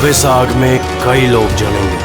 अब इस आग में कई लोग जलेंगे।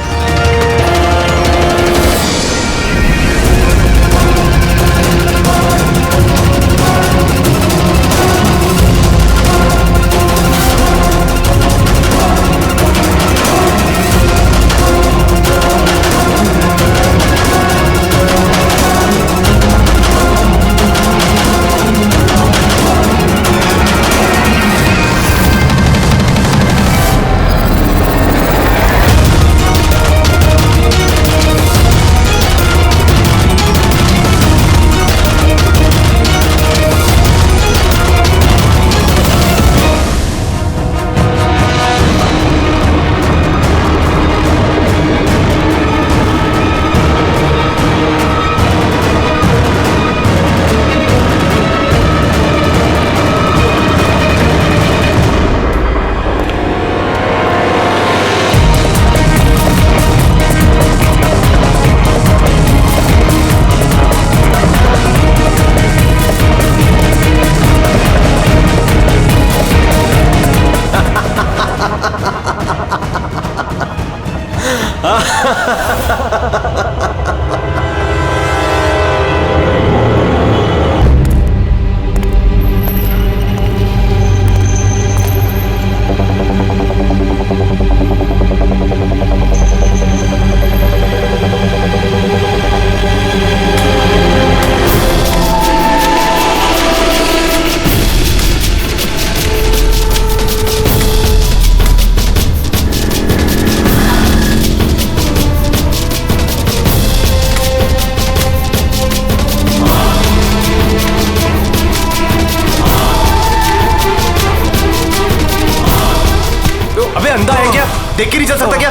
अंधा है क्या? देख के नहीं चल सकता क्या?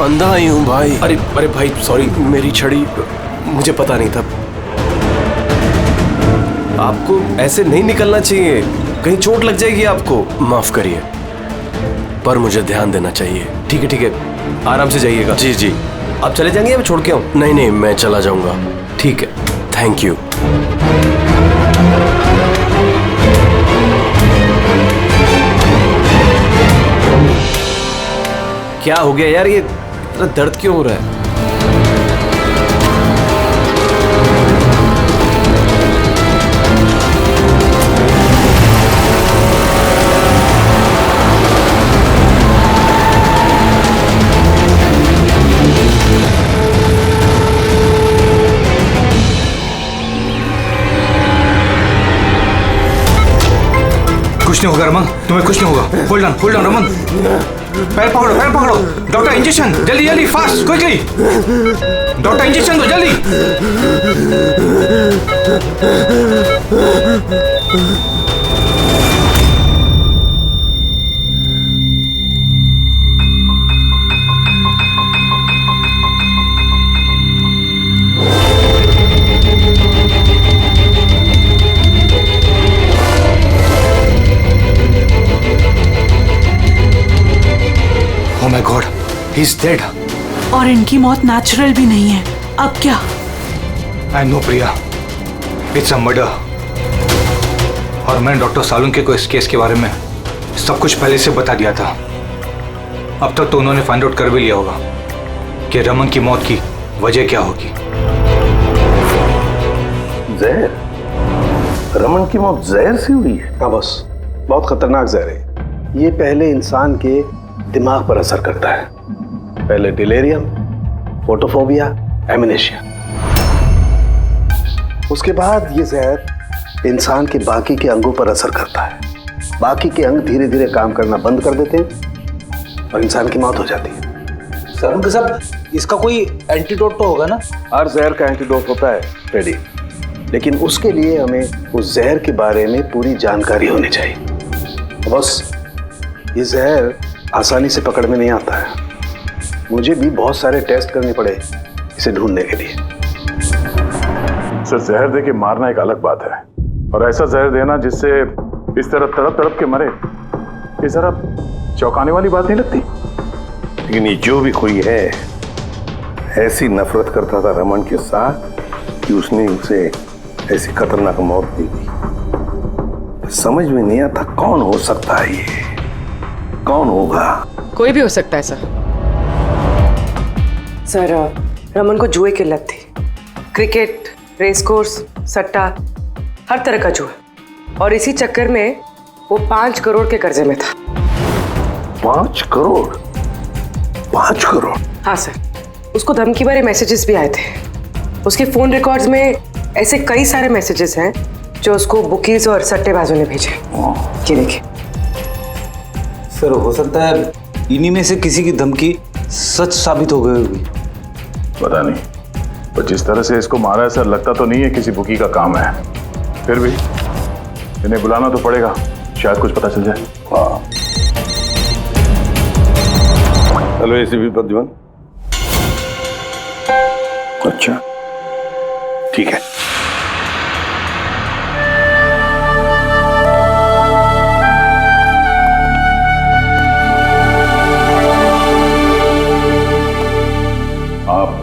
अंधा ही हूँ भाई। अरे अरे भाई सॉरी, मेरी छड़ी मुझे पता नहीं था। आपको ऐसे नहीं निकलना चाहिए, कहीं चोट लग जाएगी आपको। माफ करिए, पर मुझे ध्यान देना चाहिए। ठीक है, आराम से जाइएगा। जी जी। आप चले जाएंगे या मैं छोड़ के आऊँ? नहीं, मैं चला जाऊंगा। ठीक है, थैंक यू। क्या हो गया यार, ये इतना दर्द क्यों हो रहा है? कुछ नहीं होगा रमन, तुम्हें कुछ नहीं होगा। होल्ड ऑन रमन, पैर पकड़ो। डॉक्टर इंजेक्शन, जल्दी फास्ट, क्विकली। डॉक्टर इंजेक्शन दो जल्दी। Oh my God, he's dead. और इनकी मौत नेचुरल भी नहीं है। अब क्या? I know Priya, it's a murder. और मैंने डॉक्टर सालुंके को इस केस के बारे में सब कुछ पहले से बता दिया था। अब तक तो उन्होंने फाइंड आउट कर भी लिया होगा कि रमन की मौत की वजह क्या होगी। जहर? रमन की मौत जहर से हुई है? हाँ बस, बहुत खतरनाक जहर है ये। पहले इंसान के दिमाग पर असर करता है। पहले डिलेरियम, फोटोफोबिया, एमनेशिया। उसके बाद ये जहर इंसान के बाकी के अंगों पर असर करता है। बाकी के अंग धीरे धीरे काम करना बंद कर देते हैं और इंसान की मौत हो जाती है। सर साहब, इसका कोई एंटीडोट तो होगा ना? हर जहर का एंटीडोट होता है फ्रेडी, लेकिन उसके लिए हमें उस जहर के बारे में पूरी जानकारी होनी चाहिए। बस ये जहर आसानी से पकड़ में नहीं आता है। मुझे भी बहुत सारे टेस्ट करने पड़े इसे ढूंढने के लिए। सर, जहर दे के मारना एक अलग बात है, और ऐसा जहर देना जिससे इस तरह तड़प तड़प के मरे, ये जरा चौंकाने वाली बात नहीं लगती? लेकिन ये जो भी कोई है, ऐसी नफरत करता था रमन के साथ कि उसने उसे ऐसी खतरनाक मौत दी थी। समझ में नहीं आता कौन हो सकता है ये, कौन होगा? कोई भी हो सकता है सर। सर रमन को जुए की लत थी। क्रिकेट, रेस कोर्स, सट्टा, हर तरह का जुआ। और इसी चक्कर में वो 5 करोड़ के कर्जे में था। 5 करोड़? 5 करोड़? हाँ सर, उसको धमकी भरे मैसेजेस भी आए थे। उसके फोन रिकॉर्ड्स में ऐसे कई सारे मैसेजेस हैं जो उसको बुकीज और सट्टेबाजों ने भेजे। ये देखिए सर, हो सकता है इन्हीं में से किसी की धमकी सच साबित हो गई होगी। पता नहीं, पर जिस तरह से इसको मारा है सर, लगता तो नहीं है किसी बुकी का काम है। फिर भी इन्हें बुलाना तो पड़ेगा, शायद कुछ पता चल जाए। हाँ। Hello ACP Pradyuman. अच्छा ठीक है। आप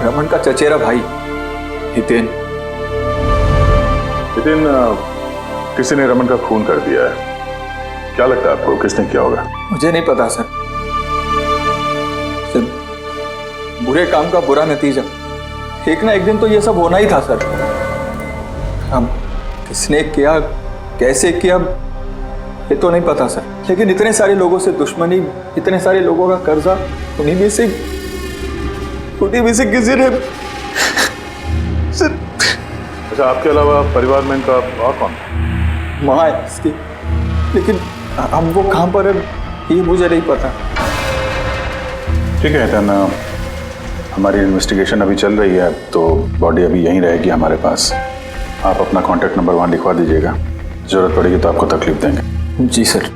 रमन का चचेरा भाई हितेन। हितेन, किसी ने रमन का खून कर दिया है। क्या लगता है आपको किसने किया होगा? मुझे नहीं पता सर। बुरे काम का बुरा नतीजा। एक ना एक दिन तो ये सब होना ही था सर। हम किसने किया, कैसे किया, ये तो नहीं पता सर। लेकिन इतने सारे लोगों से दुश्मनी, इतने सारे लोगों का कर्जा, उन्हीं में से किसी ने अच्छा, आपके अलावा परिवार में इनका और कौन? माँ है इसकी, लेकिन हम वो कहाँ पर है ये मुझे नहीं पता। ठीक है हितेन, हमारी इन्वेस्टिगेशन अभी चल रही है, तो बॉडी अभी यहीं रहेगी हमारे पास। आप अपना कॉन्टैक्ट नंबर वहाँ लिखवा दीजिएगा, जरूरत पड़ेगी तो आपको तकलीफ देंगे। जी सर।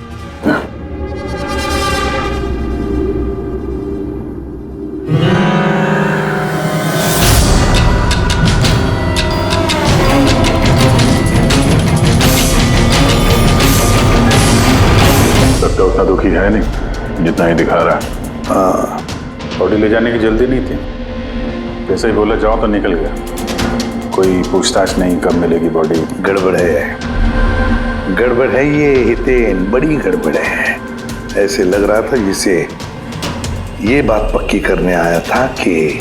सबका उतना दुखी है नहीं जितना ही दिखा रहा है। हाँ, बॉडी ले जाने की जल्दी नहीं थी, जैसे ही बोला जाओ तो निकल गया। कोई पूछताछ नहीं कब मिलेगी बॉडी। गड़बड़ है, गड़बड़ है ये हितेन, बड़ी गड़बड़ है। ऐसे लग रहा था जिसे ये बात पक्की करने आया था कि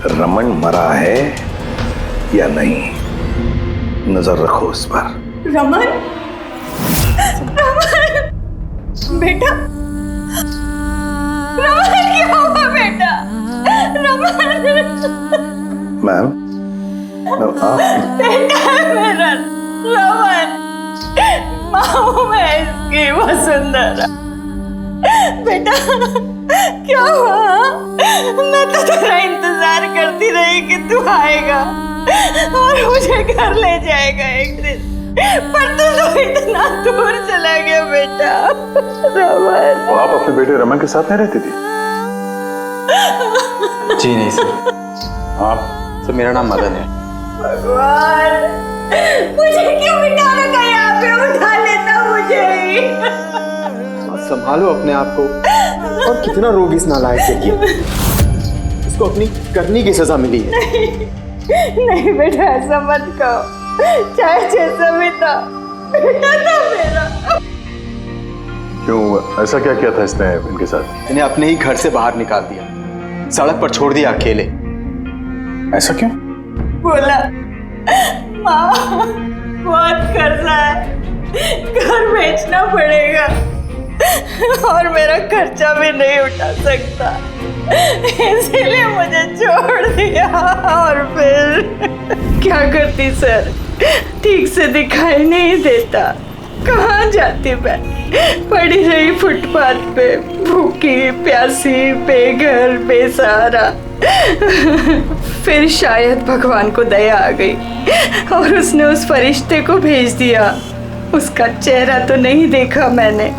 रमन मरा है या नहीं। नजर रखो उस पर। रमन, रमन बेटा, रमन क्या हुआ बेटा? रमन। मैम, आप बेटा मेरा रमन, माँ मैं इसकी वसुंधरा। बेटा क्या हुआ? मैं तो तेरा इंतजार करती रही कि तू आएगा और मुझे घर ले जाएगा एक दिन, पर तू तो इतना दूर चला गया बेटा। रमन, तो आप अपने बेटे रमन के साथ नहीं रहती थी? जी नहीं सर। आप? सर मेरा नाम मदन है। भगवान, मुझे क्यों बिठा रखा यहाँ पे? उठा लेता मुझे ही। संभालो अपने आप को। और कितना रोग इस नालायक के लिए। इसको अपनी करनी की सजा मिली है। नहीं बेटा, ऐसा मत कहो। चाहे जैसा भी था, बेटा था मेरा। क्यों, ऐसा क्या किया था इसने इनके साथ? इन्हें अपने ही घर से बाहर निकाल दिया, सड़क पर छोड़ दिया अकेले। ऐसा क्यों? बोला माँ बहुत कर्जा है, घर बेचना पड़ेगा और मेरा खर्चा भी नहीं उठा सकता, इसीलिए मुझे छोड़ दिया। और फिर क्या करती सर, ठीक से दिखाई नहीं देता। कहाँ जाती मैं? पड़ी रही फुटपाथ पे, भूखी प्यासी, बेघर बेसहारा। फिर शायद भगवान को दया आ गई और उसने उस फरिश्ते को भेज दिया। उसका चेहरा तो नहीं देखा मैंने,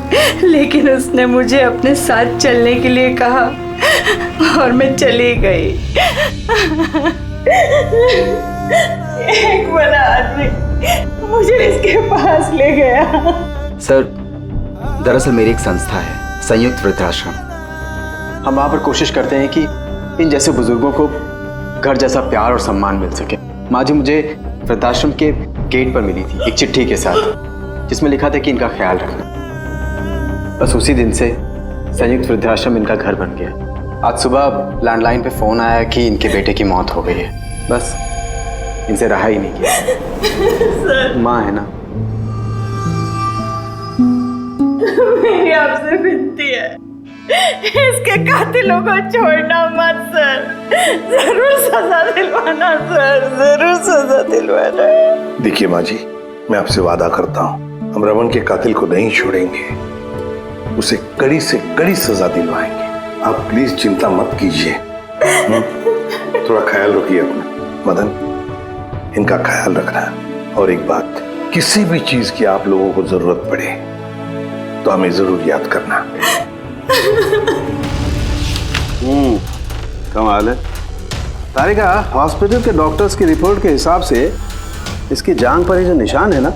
लेकिन उसने मुझे अपने साथ चलने के लिए कहा और मैं चली गई। एक बड़ा आदमी मुझे इसके पास ले गया। सर, दरअसल मेरी एक संस्था है, संयुक्त वृद्धाश्रम। हम वहाँ पर कोशिश करते हैं कि इन जैसे बुजुर्गों को घर जैसा प्यार और सम्मान मिल सके। माँ जी मुझे वृद्धाश्रम के गेट पर मिली थी एक चिट्ठी के साथ, जिसमें लिखा था कि इनका ख्याल रखना। बस उसी दिन से संयुक्त वृद्धाश्रम इनका घर बन गया। आज सुबह लैंडलाइन पे फोन आया कि इनके बेटे की मौत हो गई है। बस इनसे रहा ही नहीं गया। माँ है ना। मेरी आपसे विनती है, इसके कातिलों को छोड़ना मत सर। जरूर सजा दिलवाना सर, जरूर सजा दिलवाना। देखिए माँ जी, मैं आपसे वादा करता हूँ, हम रमन के कातिल को नहीं छोड़ेंगे, उसे कड़ी से कड़ी सजा दिलवाएंगे। आप प्लीज चिंता मत कीजिए। थोड़ा ख्याल रखिए अपना। मदन, इनका ख्याल रखना। और एक बात, किसी भी चीज की आप लोगों को जरूरत पड़े तो हमें जरूर याद करना। कमाल है। तारिका, हॉस्पिटल के डॉक्टर्स की रिपोर्ट के हिसाब से इसकी जांघ पर ये जो निशान है ना,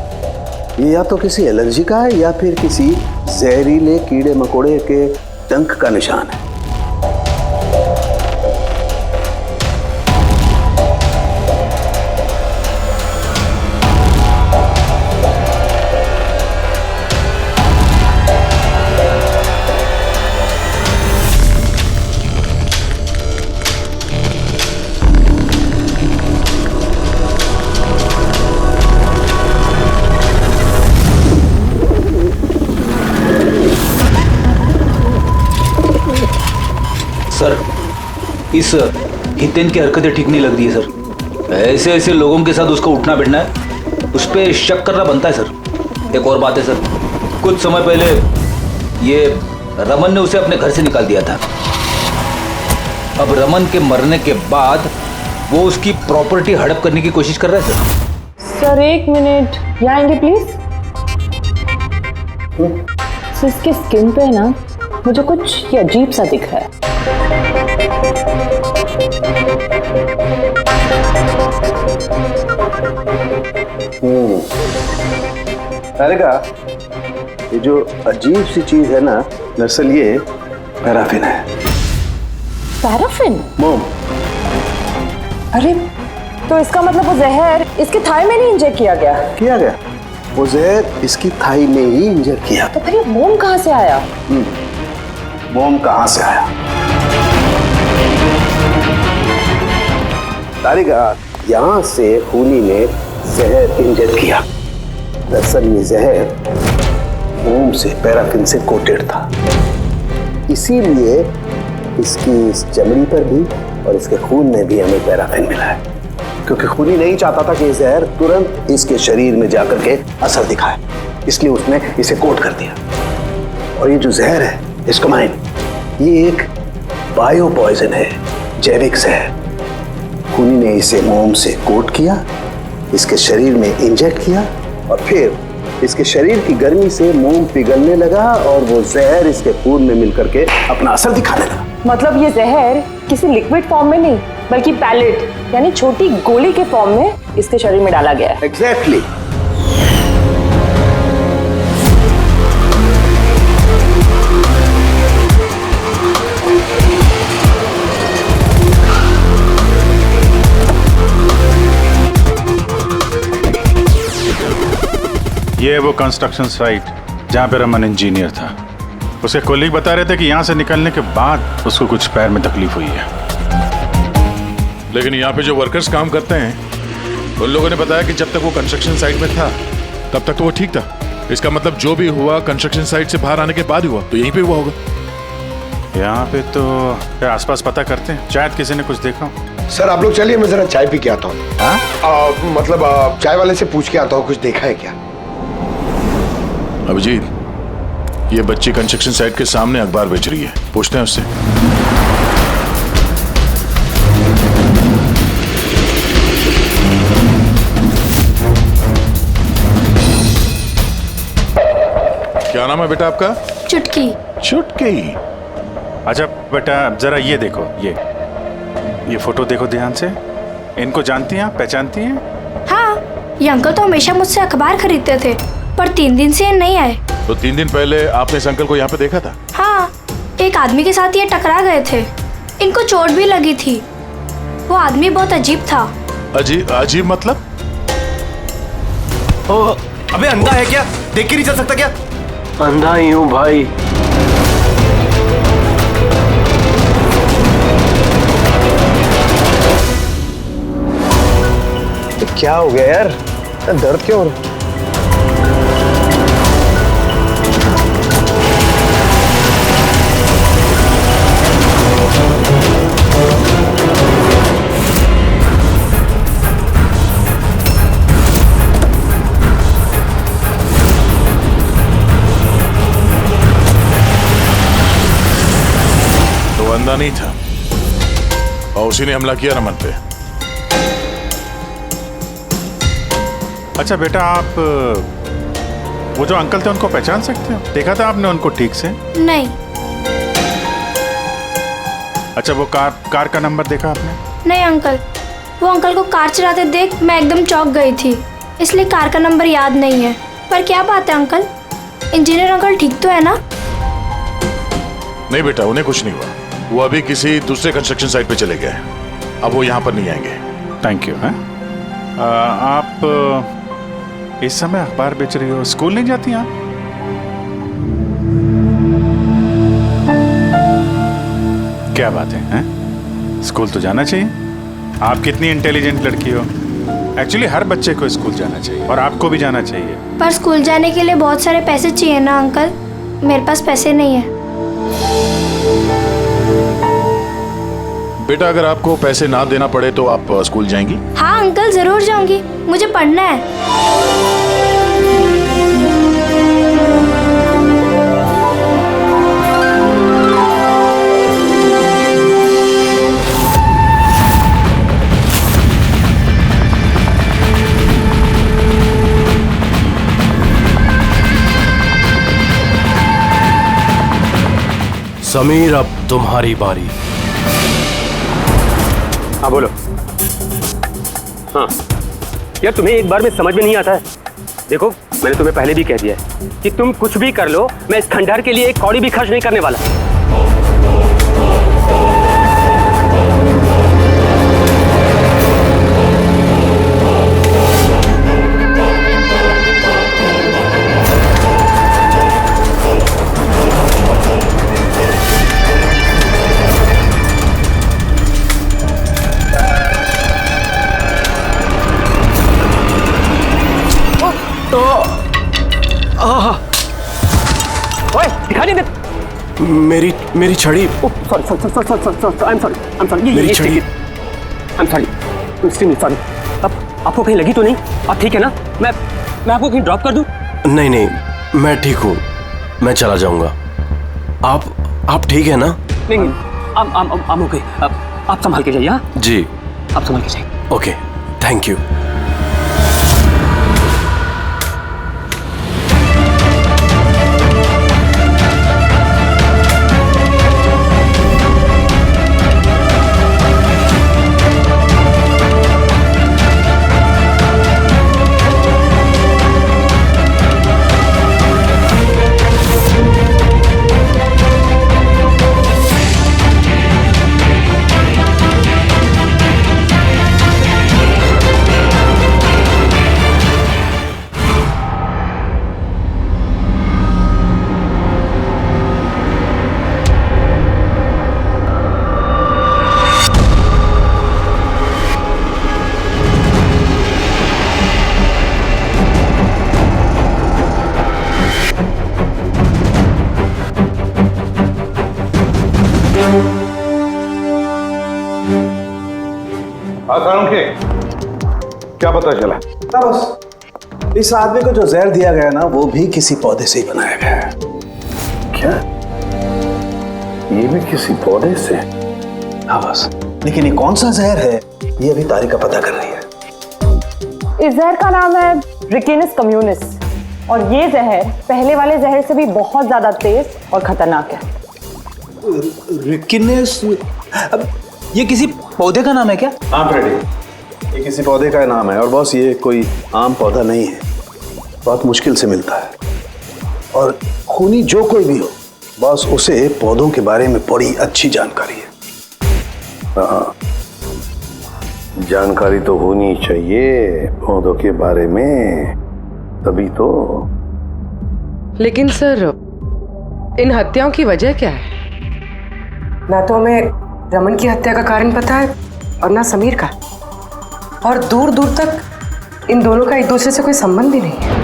ये या तो किसी एलर्जी का है या फिर किसी जहरीले कीड़े मकोड़े के डंक का निशान है। सर, इस हितेन की हरकतें ठीक नहीं लग रही है सर। ऐसे ऐसे लोगों के साथ उसका उठना बैठना है, उस पर शक करना बनता है सर। एक और बात है सर, कुछ समय पहले ये रमन ने उसे अपने घर से निकाल दिया था। अब रमन के मरने के बाद वो उसकी प्रॉपर्टी हड़प करने की कोशिश कर रहा है सर। सर एक मिनट, यहाँ आएंगे प्लीज। सर इसके स्किन पे ना मुझे कुछ ये अजीब सा दिख रहा है। तारिका, ये जो अजीब सी चीज है ना, दरअसल ये पैराफिन है। पैराफिन? मोम। अरे तो इसका मतलब वो जहर इसके थाई में नहीं इंजेक्ट किया गया? किया गया, वो जहर इसकी थाई में ही इंजेक्ट किया। तो फिर ये मोम कहाँ से आया? मोम कहाँ से आया? तारिका, यहाँ से खूनी ने जहर इंजेक्ट किया। दरअसल ये जहर मोम से, पैराफिन से कोटेड था, इसीलिए इसकी इस चमड़ी पर भी और इसके खून में भी हमें पैराफिन मिला है। क्योंकि खूनी नहीं चाहता था कि जहर तुरंत इसके शरीर में जाकर के असर दिखाए, इसलिए उसने इसे कोट कर दिया। और ये जो जहर है, एस्कोमाइन, ये एक बायो पॉइजन है, जैविक जहर। खूनी ने इसे मोम से कोट किया, इसके शरीर में इंजेक्ट किया और फिर इसके शरीर की गर्मी से मोम पिघलने लगा और वो जहर इसके खून में मिलकर के अपना असर दिखाने लगा। मतलब ये जहर किसी लिक्विड फॉर्म में नहीं बल्कि पैलेट यानी छोटी गोली के फॉर्म में इसके शरीर में डाला गया है। एग्जैक्टली। ये है वो कंस्ट्रक्शन साइट जहाँ पे रमन इंजीनियर था। उसके कोलीग बता रहे थे कि यहाँ से निकलने के बाद उसको कुछ पैर में तकलीफ हुई है। लेकिन यहाँ पे जो वर्कर्स काम करते हैं उन लोगों ने बताया कि जब तक वो कंस्ट्रक्शन साइट में था तब तक तो वो ठीक था। इसका मतलब जो भी हुआ कंस्ट्रक्शन साइट से बाहर आने के बाद हुआ, तो यहीं पे हुआ होगा। यहाँ पे तो फिर आसपास पता करते हैं, शायद किसी ने कुछ देखा। सर आप लोग चलिए, मैं जरा चाय पी के आता हूँ। मतलब चाय वाले से पूछ के आता हूँ कुछ देखा है क्या। अभिजीत, ये बच्ची कंस्ट्रक्शन साइट के सामने अखबार बेच रही है, पूछते हैं उससे। क्या नाम है बेटा आपका? चुटकी। चुटकी। अच्छा बेटा, जरा ये देखो, ये फोटो देखो ध्यान से। इनको जानती हैं, पहचानती हैं? हाँ, ये अंकल तो हमेशा मुझसे अखबार खरीदते थे, पर 3 दिन से ये नहीं आए। तो 3 दिन पहले आपने इस अंकल को यहाँ पे देखा था? हाँ, एक आदमी के साथ ये टकरा गए थे, इनको चोट भी लगी थी। वो आदमी बहुत अजीब था। अजीब मतलब? अबे अंधा है क्या? देख के नहीं चल सकता क्या? अंधा ही हूँ भाई। क्या हो गया यार, दर्द क्यों हो रहा? तो अंधा नहीं था और उसी ने हमला किया रमन पे। अच्छा बेटा, आप वो जो अंकल थे उनको पहचान सकते हो? देखा था आपने उनको ठीक से? नहीं। अच्छा, वो कार का नंबर देखा आपने? नहीं अंकल, वो अंकल को कार चलाते देख मैं एकदम चौंक गई थी, इसलिए कार का नंबर याद नहीं है। पर क्या बात है अंकल, इंजीनियर अंकल ठीक तो है ना? नहीं बेटा, उन्हें कुछ नहीं हुआ। वो अभी किसी दूसरे कंस्ट्रक्शन साइट पे चले गए, अब वो यहाँ पर नहीं आएंगे। Thank you. हैं आप इस समय अखबार बेच रही हो, स्कूल नहीं जाती आप? क्या बात है, हैं? स्कूल तो जाना चाहिए। आप कितनी इंटेलिजेंट लड़की हो। एक्चुअली हर बच्चे को स्कूल जाना चाहिए और आपको भी जाना चाहिए। पर स्कूल जाने के लिए बहुत सारे पैसे चाहिए ना अंकल, मेरे पास पैसे नहीं है। बेटा, अगर आपको पैसे ना देना पड़े तो आप स्कूल जाएंगी? हाँ अंकल, जरूर जाऊंगी, मुझे पढ़ना है। समीर, अब तुम्हारी बारी। हाँ बोलो। हाँ यार, तुम्हें एक बार में समझ में नहीं आता है। देखो, मैंने तुम्हें पहले भी कह दिया है कि तुम कुछ भी कर लो, मैं इस खंडहर के लिए एक कौड़ी भी खर्च नहीं करने वाला। ओए, दिखा नहीं दे। मेरी छड़ी। मेरी छड़ी। अब आपको कहीं लगी तो नहीं? आप ठीक है ना? मैं आपको कहीं ड्रॉप कर दूं? नहीं नहीं, मैं ठीक हूँ, मैं चला जाऊंगा। आप ठीक है ना? नहीं, I'm okay। आप संभाल के जाइए। हाँ जी, आप संभाल के जाइए। Okay, thank you. क्या पता चला? बस इस आदमी को जो जहर दिया गया ना, वो भी किसी पौधे से ही बनाया गया है। क्या? ये भी किसी पौधे से? हाँ बस, लेकिन ये कौन सा जहर है, ये अभी तारिका पता कर रही है। इस जहर का नाम है रिकिनस कम्युनिस, और ये जहर पहले वाले जहर से भी बहुत ज्यादा तेज और खतरनाक है। रिकिनस? ये किसी पौधे का नाम है क्या? हाँ फ्रेडी, ये किसी पौधे का नाम है। और बॉस, ये कोई आम पौधा नहीं है, बहुत मुश्किल से मिलता है। और खूनी जो कोई भी हो बॉस, उसे पौधों के बारे में बड़ी अच्छी जानकारी है। हाँ, जानकारी तो होनी चाहिए पौधों के बारे में, तभी तो। लेकिन सर, इन हत्याओं की वजह क्या है? ना तो हमें रमन की हत्या का कारण पता है और ना समीर का, और दूर दूर तक इन दोनों का एक दूसरे से कोई संबंध ही नहीं है।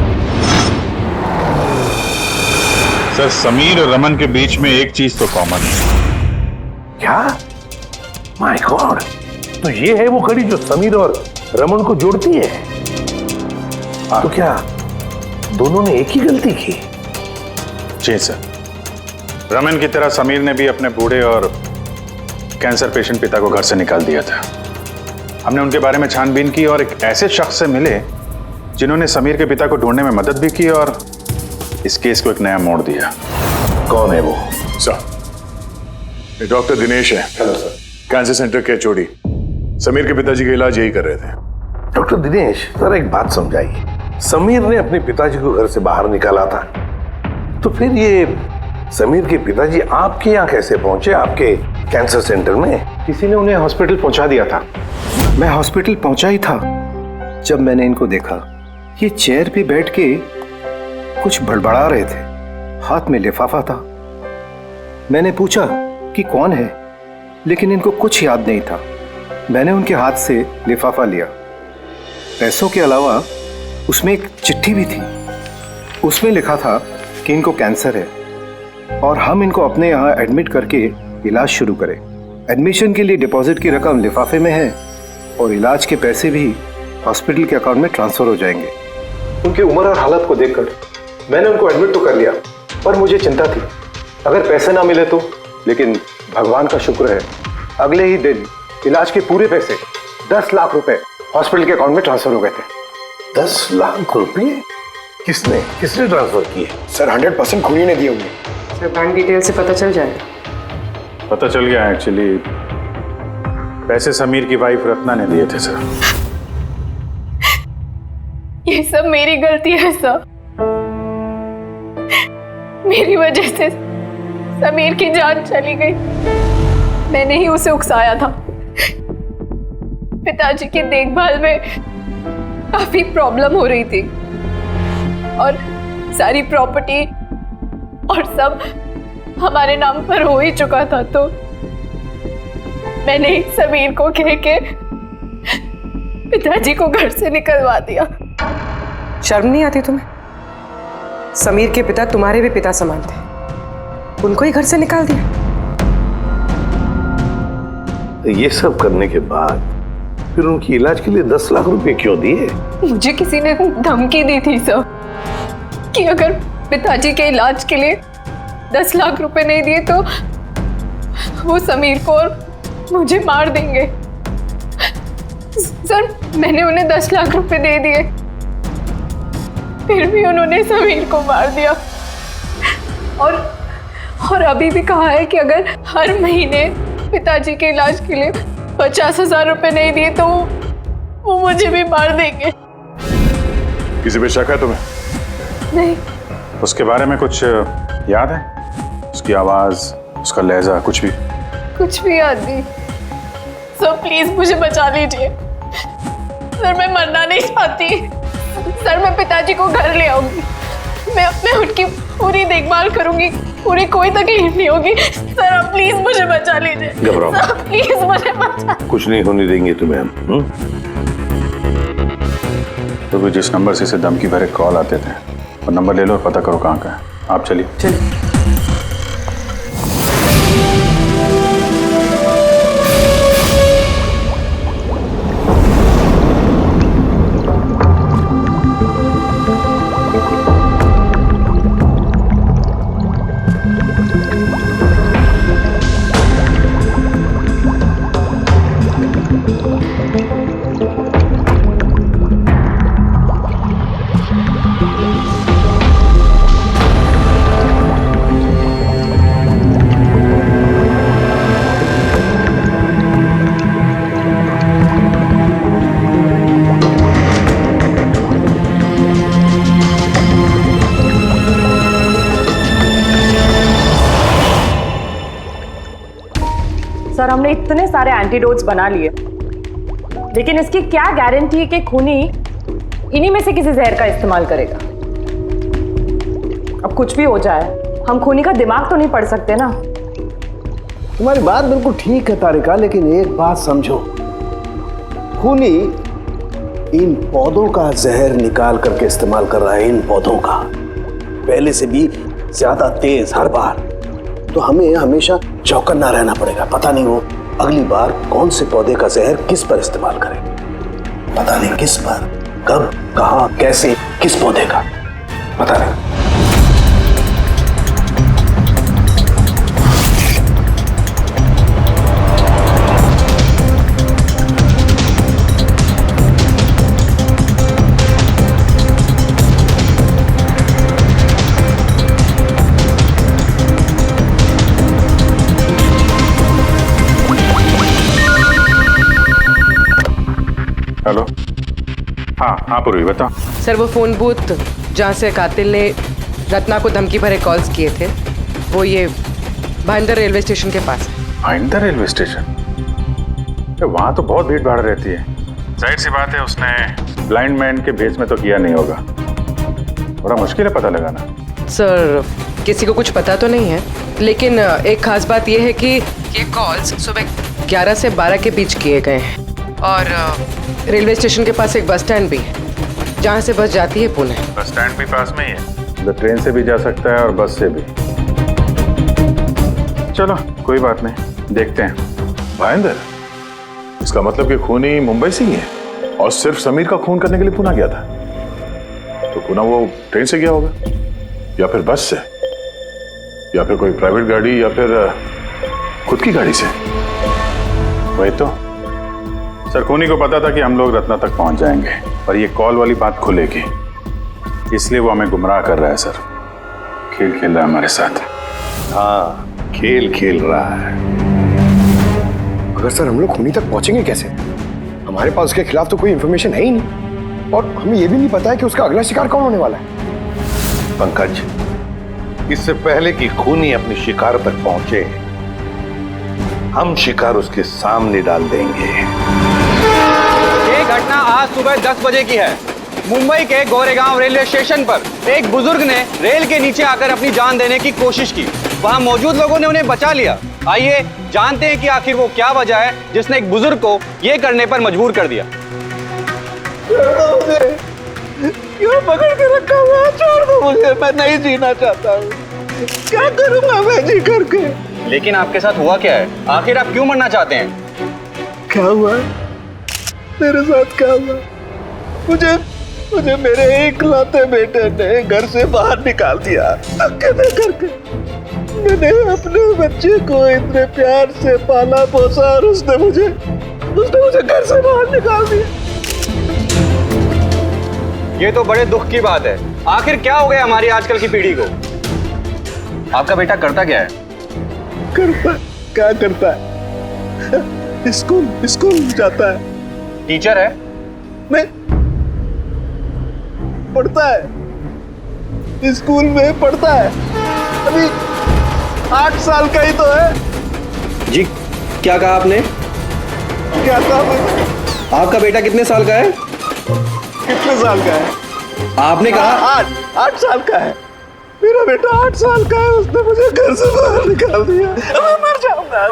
सर, समीर और रमन के बीच में एक चीज तो कॉमन है। क्या? माय गॉड, तो ये है वो कड़ी जो समीर और रमन को जोड़ती है। तो क्या दोनों ने एक ही गलती की? जी सर, रमन की तरह समीर ने भी अपने बूढ़े और कैंसर पेशेंट पिता को घर से निकाल दिया था। हमने उनके बारे में छानबीन की और एक ऐसे शख्स से मिले जिन्होंने समीर के पिता को ढूंढने में मदद भी की और इस केस को एक नया मोड़ दिया। कौन है वो? सर, ये डॉक्टर दिनेश है। Hello sir. कैंसर सेंटर के चोरी। समीर के पिताजी का इलाज यही कर रहे थे। डॉक्टर दिनेश, सर एक बात समझाइए। समीर ने अपने पिताजी को घर से बाहर निकाला था, तो फिर ये समीर के पिताजी आपके यहाँ कैसे पहुंचे, आपके कैंसर सेंटर में? किसी ने उन्हें हॉस्पिटल पहुंचा दिया था। मैं हॉस्पिटल पहुंचा ही था जब मैंने इनको देखा। ये चेयर पे बैठ के कुछ बड़बड़ा रहे थे, हाथ में लिफाफा था। मैंने पूछा कि कौन है, लेकिन इनको कुछ याद नहीं था। मैंने उनके हाथ से लिफाफा लिया। पैसों के अलावा उसमें एक चिट्ठी भी थी। उसमें लिखा था कि इनको कैंसर है और हम इनको अपने यहाँ एडमिट करके इलाज शुरू करें। एडमिशन के लिए डिपॉजिट की रकम लिफाफे में है और इलाज के पैसे भी हॉस्पिटल के अकाउंट में ट्रांसफर हो जाएंगे। उनकी उम्र और हालत को देखकर मैंने उनको एडमिट तो कर लिया, पर मुझे चिंता थी अगर पैसे ना मिले तो। लेकिन भगवान का शुक्र है, अगले ही दिन इलाज के पूरे पैसे 10 लाख रुपए हॉस्पिटल के अकाउंट में ट्रांसफर हो गए थे। 10 लाख रुपए? किसने ट्रांसफर किए? सर 100% खूनी ने दिए होंगे। सर बैंक डिटेल से पता चल जाएगा। पता चल गया, एक्चुअली पैसे समीर की वाइफ रत्ना ने दिए थे सर। ये सब मेरी गलती है सर। मेरी वजह से समीर की जान चली गई। मैंने ही उसे उकसाया था। पिताजी की देखभाल में काफी प्रॉब्लम हो रही थी और सारी प्रॉपर्टी और सब हमारे नाम पर हो ही चुका था, तो मैंने ही समीर को कह के पिताजी को घर से निकलवा दिया। शर्म नहीं आती तुम्हें? समीर के पिता तुम्हारे भी पिता समान थे, उनको ही घर से निकाल दिया। ये सब करने के बाद फिर उनकी इलाज के लिए 10 लाख रुपए क्यों दिए? मुझे किसी ने धमकी दी थी सर कि अगर पिताजी के इलाज के लिए 10 लाख रुपए नहीं दिए तो वो समीर को और मुझे मार देंगे। सर मैंने उन्हें 10 लाख रुपए दे दिए, फिर भी उन्होंने समीर को मार दिया। और अभी भी कहा है कि अगर हर महीने पिताजी के इलाज के लिए 50,000 रुपए नहीं दिए तो वो मुझे भी मार देंगे। किसी पे शक है तुम्हें? नहीं। उसके बारे में कुछ याद है? उसकी आवाज, उसका लहजा, कुछ भी? कुछ भी याद नहीं। सर प्लीज मुझे बचा लीजिए। सर मैं मरना नहीं चाहती। सर मैं पिताजी को घर ले आऊंगी। मैं उनकी पूरी देखभाल करूंगी, पूरी कोई तकलीफ नहीं होगी। सर आप प्लीज मुझे बचा लीजिए। घबराओ मत। सर प्लीज मुझे बचा। कुछ नहीं होने देंगे तुम्हें हम। तो भी जिस नंबर से इसे धमकी भरे कॉल आते थे वो नंबर ले लो और पता करो कहाँ का है। आप चलिए। सर हमने इतने सारे एंटीडोट्स बना लिए, लेकिन इसकी क्या गारंटी है कि खूनी इन्हीं में से किसी जहर का इस्तेमाल करेगा? अब कुछ भी हो जाए, हम खूनी का दिमाग तो नहीं पढ़ सकते ना। तुम्हारी बात बिल्कुल ठीक है तारिका, लेकिन एक बात समझो, खूनी इन पौधों का जहर निकाल करके इस्तेमाल कर रहा है, इन पौधों का पहले से भी ज्यादा तेज हर बार। तो हमें हमेशा चौकन्ना रहना पड़ेगा। पता नहीं वो अगली बार कौन से पौधे का जहर किस पर इस्तेमाल करे, पता नहीं किस पर, कब, कहां, कैसे, किस पौधे का, पता नहीं। हेलो। हाँ पूर्वी बताओ। सर वो फोन बूथ जहाँ से कातिल ने रत्ना को धमकी भरे कॉल्स किए थे, वो ये भाईंदर रेलवे स्टेशन के पास है। Bhayandar railway station? वहाँ तो बहुत भीड़ भाड़ रहती है। जाहिर सी बात है उसने ब्लाइंड मैन के भेस में तो किया नहीं होगा। बड़ा मुश्किल है पता लगाना। सर किसी को कुछ पता तो नहीं है, लेकिन एक खास बात यह है कि ये कॉल्स सुबह 11 से 12 के बीच किए गए हैं और रेलवे स्टेशन के पास एक बस स्टैंड भी है जहाँ से बस जाती है पुणे। बस स्टैंड भी पास में ही है, तो ट्रेन से भी जा सकता है और बस से भी। चलो कोई बात नहीं, देखते हैं। भाईंदर, इसका मतलब कि खूनी मुंबई से ही है और सिर्फ समीर का खून करने के लिए पुणे गया था। तो पुणे वो ट्रेन से गया होगा या फिर बस से या फिर कोई प्राइवेट गाड़ी या फिर खुद की गाड़ी से। वही तो सर, खूनी को पता था कि हम लोग रत्ना तक पहुंच जाएंगे पर ये कॉल वाली बात खुलेगी, इसलिए वो हमें गुमराह कर रहा है सर। खेल खेल रहा है हमारे साथ। हाँ, खेल खेल रहा है। मगर सर हम लोग खूनी तक पहुंचेंगे कैसे? हमारे पास उसके खिलाफ तो कोई इंफॉर्मेशन है ही नहीं और हमें यह भी नहीं पता है कि उसका अगला शिकार कौन होने वाला है। पंकज, इससे पहले कि खूनी अपनी शिकार तक पहुंचे, हम शिकार उसके सामने डाल देंगे। ये घटना आज सुबह 10 बजे की है। मुंबई के गोरेगांव रेलवे स्टेशन पर एक बुजुर्ग ने रेल के नीचे आकर अपनी जान देने की कोशिश की। वहां मौजूद लोगों ने उन्हें बचा लिया। आइए जानते हैं कि आखिर वो क्या वजह है जिसने एक बुजुर्ग को ये करने पर मजबूर कर दिया। मुझे क्यों पकड़ के रखा हुआ? छोड़ दो मुझे, मैं नहीं जीना चाहता हूँ। क्या करूंगा मैं जी करके? लेकिन आपके साथ हुआ क्या है? आखिर आप क्यों मरना चाहते हैं? क्या हुआ? मेरे साथ क्या हुआ? मुझे मेरे इकलौते बेटे ने घर से बाहर निकाल दिया अकेले करके। मैंने अपने बच्चे को इतने प्यार से पाला पोसा और उसने मुझे घर से बाहर निकाल दिया। ये तो बड़े दुख की बात है। आखिर क्या हो गया हमारी आजकल की पीढ़ी को? आपका बेटा करता क्या है? क्या करता है? स्कूल जाता है। टीचर है? नहीं, पढ़ता है, स्कूल में पढ़ता है। अभी 8 साल का ही तो है। जी क्या कहा आपने? क्या कहा? आपका बेटा कितने साल का है? कितने साल का है? आपने कहा 8 साल का है। मेरा बेटा 8 साल का है, उसने मुझे घर से बाहर निकाल दिया। मैं मर जाऊंगा।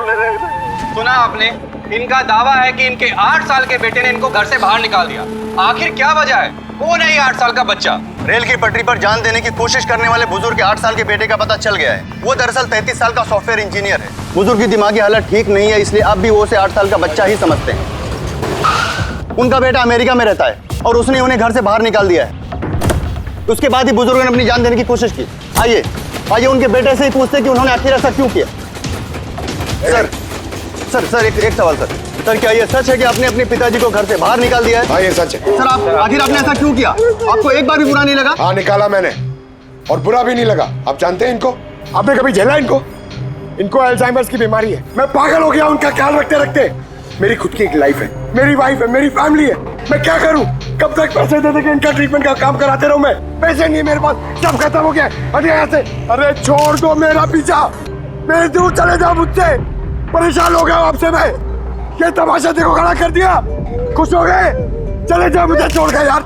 सुना आपने? इनका दावा है कि इनके 8 साल के बेटे ने इनको घर से बाहर निकाल दिया। आखिर क्या वजह है? कौन है ये 8 साल का बच्चा? रेल की पटरी पर जान देने की कोशिश करने वाले बुजुर्ग के 8 साल के बेटे का पता चल गया है। वो दरअसल 33 साल का सॉफ्टवेयर इंजीनियर है। बुजुर्ग की दिमागी हालत ठीक नहीं है, इसलिए अब भी वो उसे 8 साल का बच्चा ही समझते हैं। उनका बेटा अमेरिका में रहता है और उसने उन्हें घर से बाहर निकाल दिया है। उसके बाद ही बुजुर्ग ने अपनी जान देने की कोशिश की। आइए उनके बेटे से ही पूछते कि उन्होंने आखिर ऐसा क्यों किया। सर एक सवाल सर, क्या ये सच है कि आपने अपने पिताजी को घर से बाहर निकाल दिया है? हाँ ये सच है। सर आखिर आपने ऐसा क्यों किया? आपको एक बार भी बुरा नहीं लगा? हाँ निकाला मैंने और बुरा भी नहीं लगा। आप जानते हैं इनको? आपने कभी झेला इनको अल्जाइमर्स की बीमारी है। मैं पागल हो गया उनका ख्याल रखते रखते। मेरी खुद की एक लाइफ है, मेरी वाइफ है, मेरी फैमिली है। मैं क्या करूं? कब तक पैसे दे के इनका ट्रीटमेंट का काम कराते रहूं? मैं पैसे नहीं है मेरे पास, सब खत्म हो गया। अरे यहाँ से, अरे छोड़ दो मेरा पीछा, मेरे दूर चले जाओ मुझसे। परेशान हो गया आपसे मैं। ये तमाशा देखो खड़ा कर दिया। खुश हो गए? चले जाओ मुझे छोड़ के यार।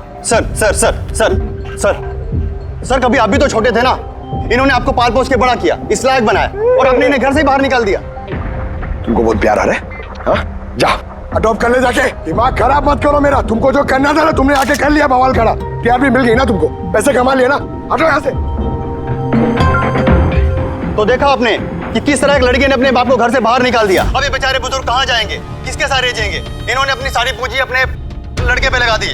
सर कभी आप भी तो छोटे थे ना। इन्होंने आपको पाल पोस के बड़ा किया, इस लायक बनाया और आपने इन्हें घर से बाहर निकाल दिया। तुमको बहुत प्यार आ रहा है? हाँ? अडॉप्ट कर ले जाके। दिमाग खराब मत करो मेरा, तुमको जो करना था ना तुमने आके कर लिया, बवाल खड़ा। प्यार भी मिल गई ना तुमको, पैसे कमा लिए ना, हटो यहाँ से। तो देखा आपने कि किस तरह एक लड़के ने अपने बाप को घर से बाहर निकाल दिया। अब ये बेचारे बुजुर्ग कहाँ जाएंगे, किसके सहारे जिएंगे? इन्होंने अपनी सारी पूंजी अपने लड़के पे लगा दी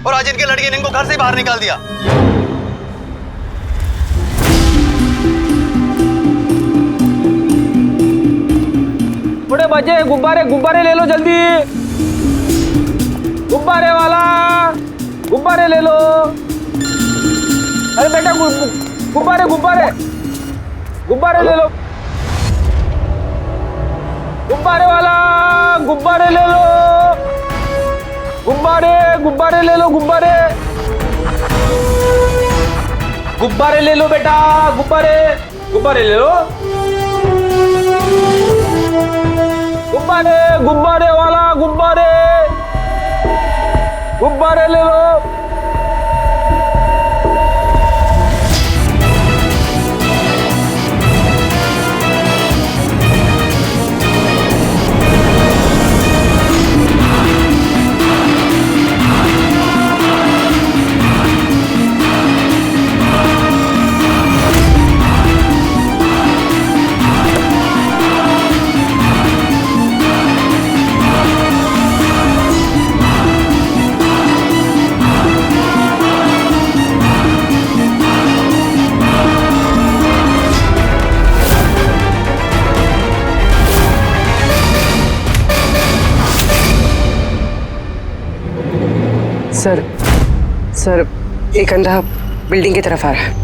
और आज इनके लड़के ने इनको घर से बाहर निकाल दिया। बड़े बच्चे गुब्बारे गुब्बारे ले लो जल्दी, गुब्बारे वाला गुब्बारे ले लो। अरे बेटा गुब्बारे गुब्बारे गुब्बारे ले लो, गुब्बारे वाला गुब्बारे ले लो, गुब्बारे गुब्बारे ले लो, गुब्बारे गुब्बारे ले लो बेटा, गुब्बारे गुब्बारे ले लो, गुब्बारे गुब्बारे वाला गुब्बारे गुब्बारे ले लो। सर एक अंधा बिल्डिंग की तरफ आ रहा है।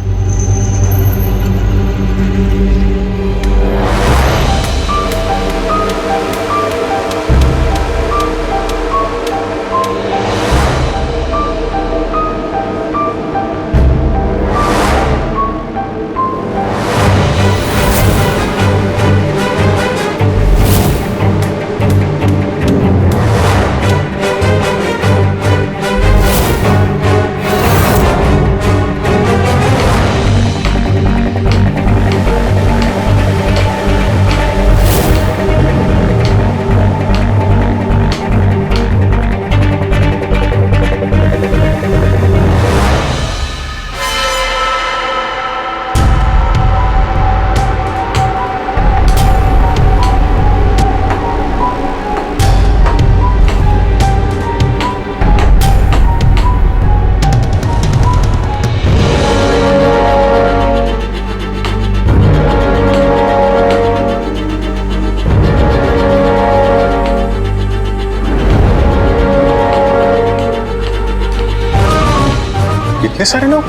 इतने सारे लोग?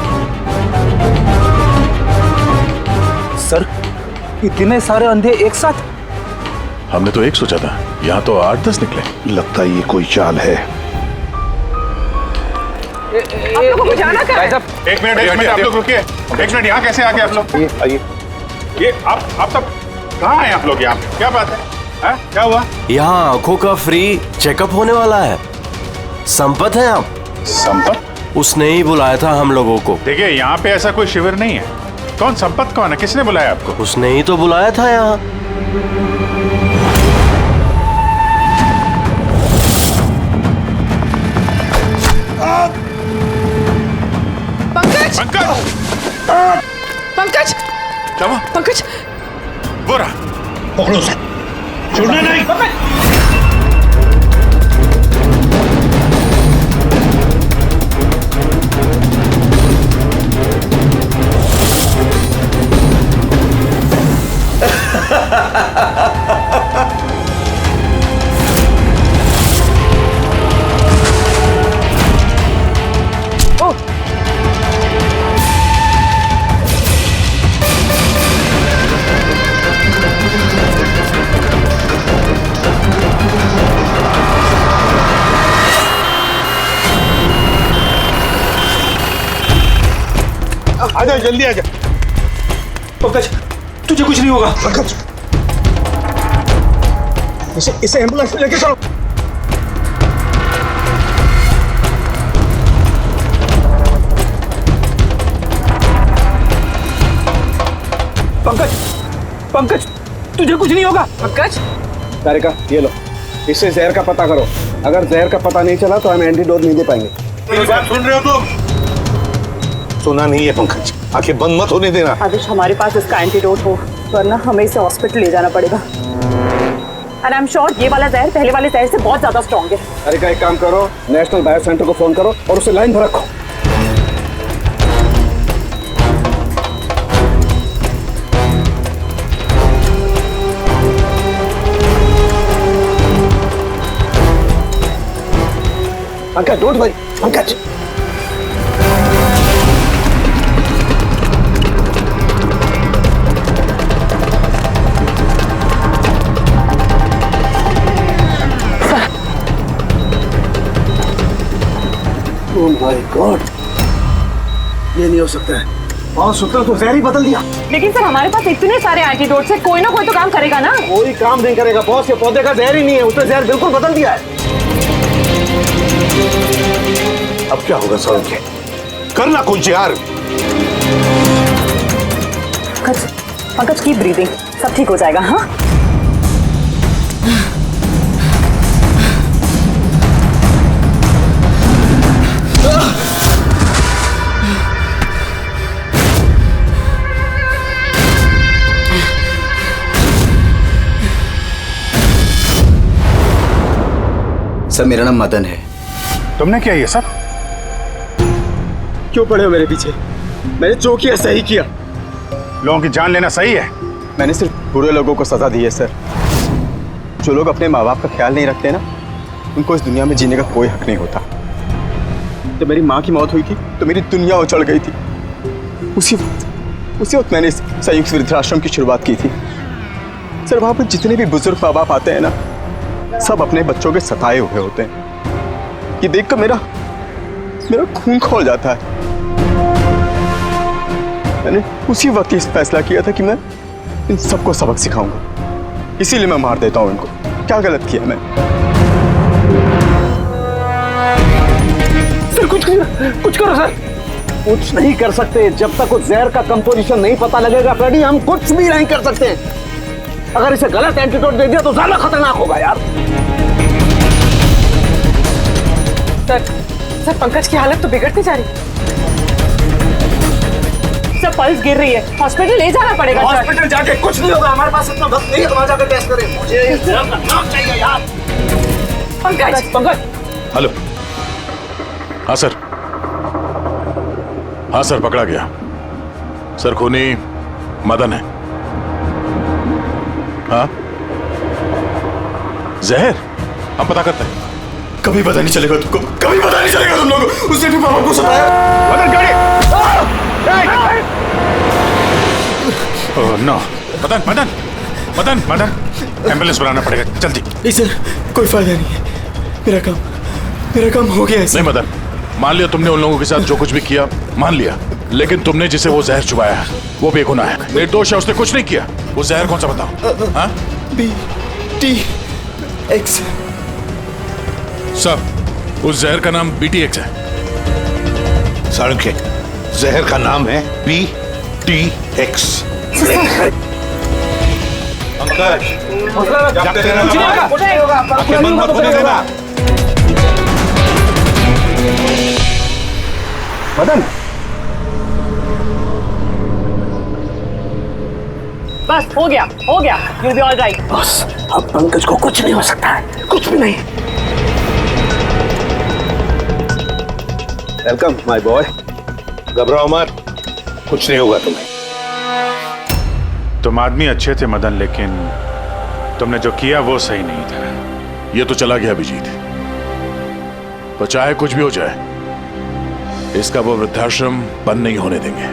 सर इतने सारे अंधे एक साथ? हमने तो एक सोचा था, यहाँ तो 8-10 निकले। लगता है ये कोई चाल है। आप लोगों को जाना कहाँ है? एक मिनट आप लोग रुकिए। एक मिनट, यहाँ कैसे आके आप लोग? आइए। ये आप सब कहाँ हैं आप लोग? यहाँ पे क्या बात है? क्या हुआ? यहाँ आंखों का फ्री चेकअप होने वाला है। संपत है आप? संपत? उसने ही बुलाया था हम लोगों को। देखिए यहाँ पे ऐसा कोई शिविर नहीं है। कौन संपत कौन है? किसने बुलाया आपको? उसने ही तो बुलाया था यहाँ। पंकज पंकज पंकज क्या? पंकज वो रहा, पकड़ो उसे, छोड़ना नहीं। आजा, जल्दी आजा। पंकज तुझे कुछ नहीं होगा। पंकज इसे एम्बुलेंस में लेके चलो। पंकज पंकज तुझे कुछ नहीं होगा। पंकज तारिका ये लो, इससे जहर का पता करो। अगर जहर का पता नहीं चला तो हम एंटीडोट नहीं दे पाएंगे। मेरी बात सुन रहे हो तुम? सुना नहीं है पंकज, आंखें बंद मत होने देना। आदिश, हमारे पास इसका एंटीडोट हो, वरना हमें इसे हॉस्पिटल ले जाना पड़ेगा। एंड आई एम श्योर ये वाला जहर पहले वाले जहर से बहुत ज्यादा स्ट्रॉन्ग है। अरे का एक काम करो, नेशनल बायो सेंटर को फोन करो और उसे लाइन पर रखो। Pankaj, don't worry, Pankaj. Oh my God, ये नहीं हो सकता है। और सूत्र तो जहर ही बदल दिया। लेकिन सर हमारे पास इतने सारे एंटीडोट्स है, कोई ना कोई तो काम करेगा ना। कोई काम नहीं करेगा बॉस, ये पौधे का जहर ही नहीं है, उसने जहर बिल्कुल बदल दिया है। अब क्या होगा सौरभ? करना कुछ यार। पंकज की ब्रीदिंग, सब ठीक हो जाएगा। हाँ, सर मेरा नाम मदन है। तुमने क्या ये सब? क्यों पड़े हो मेरे पीछे? मैंने जो किया सही किया। लोगों की जान लेना सही है? मैंने सिर्फ बुरे लोगों को सजा दी है सर। जो लोग अपने माँ बाप का ख्याल नहीं रखते ना, उनको इस दुनिया में जीने का कोई हक नहीं होता। जब मेरी माँ की मौत हुई थी तो मेरी दुनिया उछल गई थी। उसी वक्त मैंने संयुक्त वृद्धाश्रम की शुरुआत की थी। सर वहाँ पर जितने भी बुजुर्ग माँ बाप आते हैं ना, सब अपने बच्चों के सताए हुए होते हैं। ये देखकर मेरा खून खौल जाता है। मैंने उसी वक्त ये फैसला किया था कि मैं इन सबको सबक सिखाऊंगा, इसीलिए मैं मार देता हूं इनको। क्या गलत किया मैं? सर कुछ करो सर। कुछ नहीं कर सकते जब तक उस जहर का कंपोजिशन नहीं पता लगेगा फ्रेडी, हम कुछ भी नहीं कर सकते। अगर इसे गलत एंटीडोट दे दिया तो ज्यादा खतरनाक होगा यार। सर पंकज की हालत तो बिगड़ती जा रही है। सर पल्स गिर रही है, हॉस्पिटल ले जाना पड़ेगा। हॉस्पिटल जाके कुछ नहीं होगा, हमारे पास इतना वक्त नहीं है वहां जाकर टेस्ट करें। मुझे इस जहर का नाम चाहिए यार। पंकज। हेलो। हाँ सर, हाँ सर, पकड़ा गया। सर खूनी मदन है। हाँ, जहर हम पता करते हैं। कभी पता नहीं चलेगा तुमको, कभी पता नहीं चलेगा तुम लोगों को। उसने भी पापा को सताया। मदन गाड़ी। Oh no. मदन एम्बुलेंस बुलाना पड़ेगा जल्दी। नहीं सर, कोई फायदा नहीं है। मेरा काम हो गया है सर। नहीं मदन, मान लिया तुमने उन लोगों के साथ जो कुछ भी किया, मान लिया, लेकिन तुमने जिसे वो जहर चुबाया है वो बेगुनाह है, निर्दोष है, उसने कुछ नहीं किया। वो जहर कौन सा बताओ? हाँ? BTX। सब उस जहर का नाम BTX है। सड़क है, जहर का नाम है BTX। मदन, बस हो गया, you'll be all right। बस अब पंकज को कुछ नहीं हो सकता है, कुछ भी नहीं। Welcome my boy. घबराओ मत, कुछ नहीं होगा तुम्हें। तुम आदमी अच्छे थे मदन, लेकिन तुमने जो किया वो सही नहीं था। ये तो चला गया अभिजीत, तो चाहे कुछ भी हो जाए, इसका वो वृद्धाश्रम बंद नहीं होने देंगे।